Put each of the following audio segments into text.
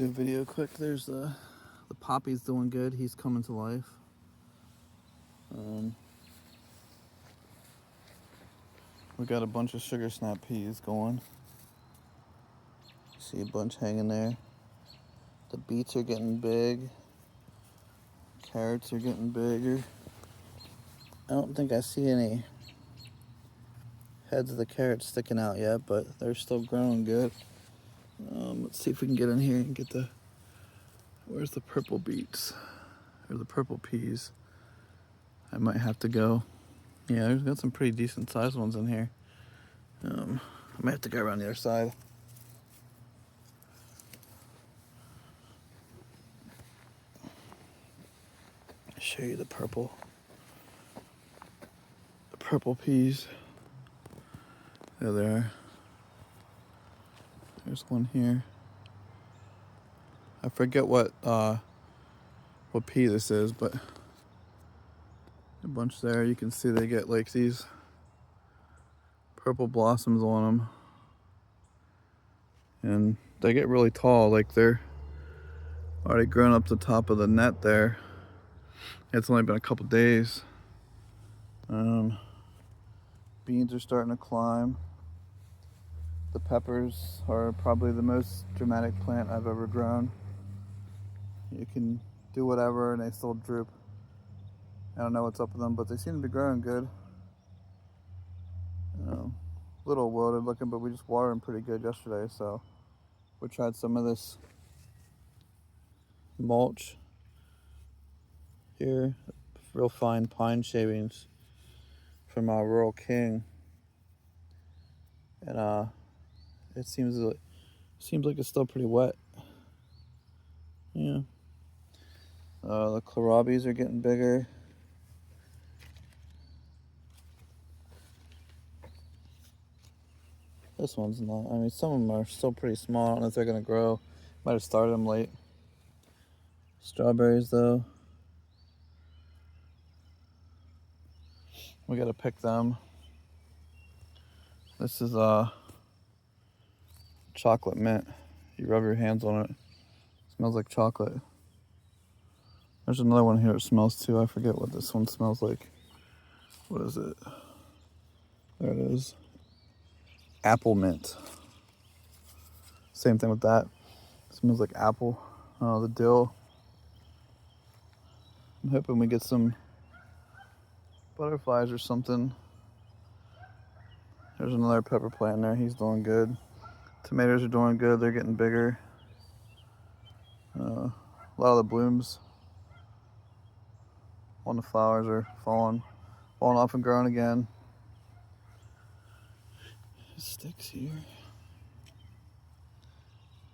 do a video quick. There's the poppy's doing good. He's coming to life. We got a bunch of sugar snap peas going. See a bunch hanging there. The beets are getting big. Carrots are getting bigger. I don't think I see any heads of the carrots sticking out yet, but they're still growing good. Let's see if we can get in here and get where's the purple beets? Or the purple peas. I might have to go. Yeah, there's got some pretty decent sized ones in here. I might have to go around the other side. Show you the purple peas. There they are. There's one here. I forget what pea this is, but a bunch there. You can see they get like these purple blossoms on them, and they get really tall. Like they're already grown up the top of the net there. It's only been a couple days. Beans are starting to climb. The peppers are probably the most dramatic plant I've ever grown. You can do whatever and they still droop. I don't know what's up with them, but they seem to be growing good. A little wilted looking, but we just watered them pretty good yesterday, so we tried some of this mulch here, real fine pine shavings from our Rural King, and it seems like it's still pretty wet. Yeah. The kohlrabies are getting bigger. This one's not. I mean, some of them are still pretty small. I don't know if they're gonna grow. Might have started them late. Strawberries, though, we gotta pick them. This is chocolate mint. You rub your hands on it. Smells like chocolate. There's another one here that smells too. I forget what this one smells like. What is it? There it is. Apple mint. Same thing with that. It smells like apple. The dill. I'm hoping we get some butterflies or something. There's another pepper plant in there. He's doing good. Tomatoes are doing good. They're getting bigger. A lot of the blooms on the flowers are falling off and growing again. Sticks here.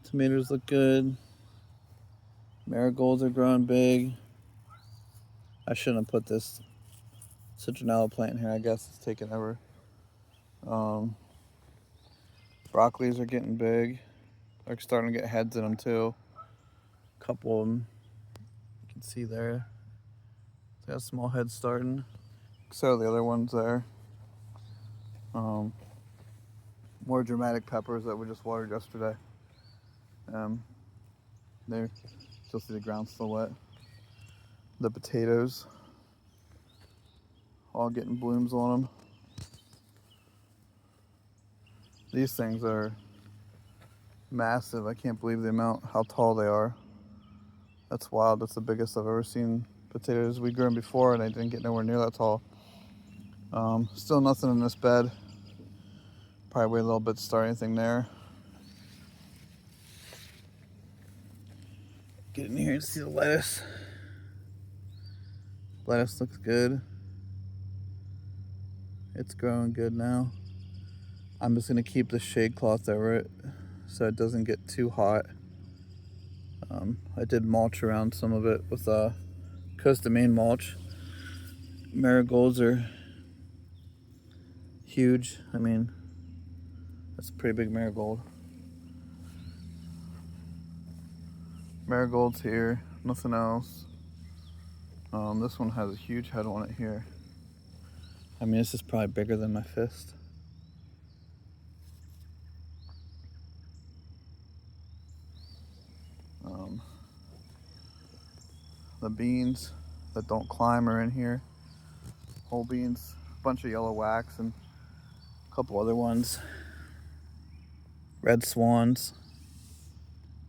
Tomatoes look good. Marigolds are growing big. I shouldn't have put this citronella plant in here. I guess it's taken over. Broccolis are getting big. They're starting to get heads in them too. A couple of them you can see there. They got small heads starting. So the other ones there. More dramatic peppers that we just watered yesterday. There, still see the ground still wet. The potatoes, all getting blooms on them. These things are massive. I can't believe how tall they are. That's wild. That's the biggest I've ever seen potatoes. We grew them before and they didn't get nowhere near that tall. Still nothing in this bed. Probably wait a little bit to start anything there. Get in here and see the lettuce. Lettuce looks good. It's growing good now. I'm just gonna keep the shade cloth over it so it doesn't get too hot. I did mulch around some of it with Costa Maine mulch. Marigolds are huge. I mean, that's a pretty big marigold. Marigolds here, nothing else. This one has a huge head on it here. I mean, this is probably bigger than my fist. The beans that don't climb are in here. Whole beans, a bunch of yellow wax, and a couple other ones. Red swans.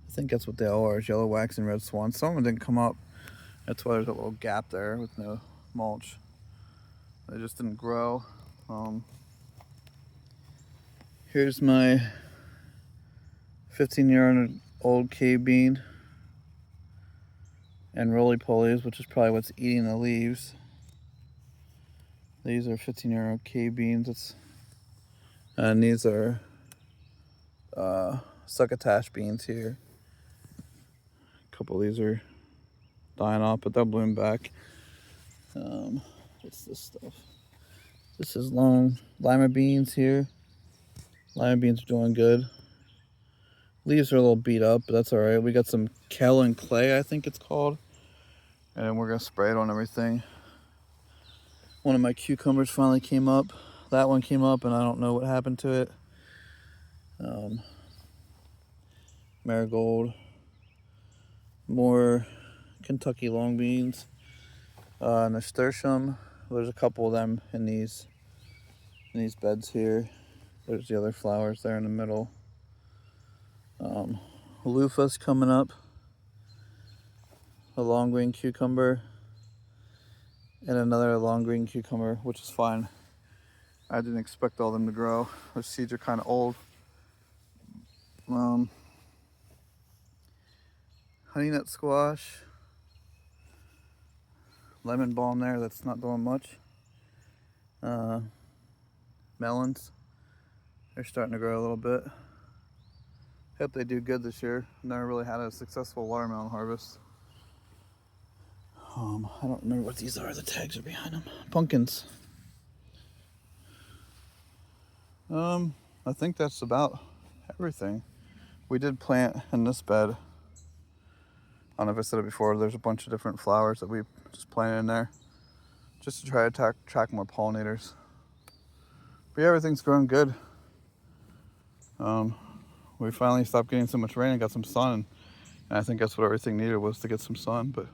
I think that's what they all are, is yellow wax and red swans. Some of them didn't come up. That's why there's a little gap there with no mulch. They just didn't grow. Here's my 15-year-old cave bean and roly-polies, which is probably what's eating the leaves. These are 15-year-old cave beans. And these are succotash beans here. A couple of these are dying off, but they'll bloom back. What's this stuff? This is long lima beans here. Lima beans are doing good. Leaves are a little beat up, but that's all right. We got some Kell and Clay, I think it's called. And we're gonna spray it on everything. One of my cucumbers finally came up. That one came up and I don't know what happened to it. Marigold. More Kentucky long beans. Nasturtium. There's a couple of them in these beds here. There's the other flowers there in the middle. Loofah's coming up. A long green cucumber. And another long green cucumber, which is fine. I didn't expect all of them to grow. Those seeds are kind of old. Honey nut squash. Lemon balm there, that's not doing much. Melons, they're starting to grow a little bit. Hope they do good this year. Never really had a successful watermelon harvest. I don't remember what these are. The tags are behind them. Pumpkins. I think that's about everything. We did plant in this bed. I don't know if I said it before, there's a bunch of different flowers that we just planted in there just to try to attract more pollinators. But yeah, everything's growing good. We finally stopped getting so much rain and got some sun. And I think that's what everything needed, was to get some sun. But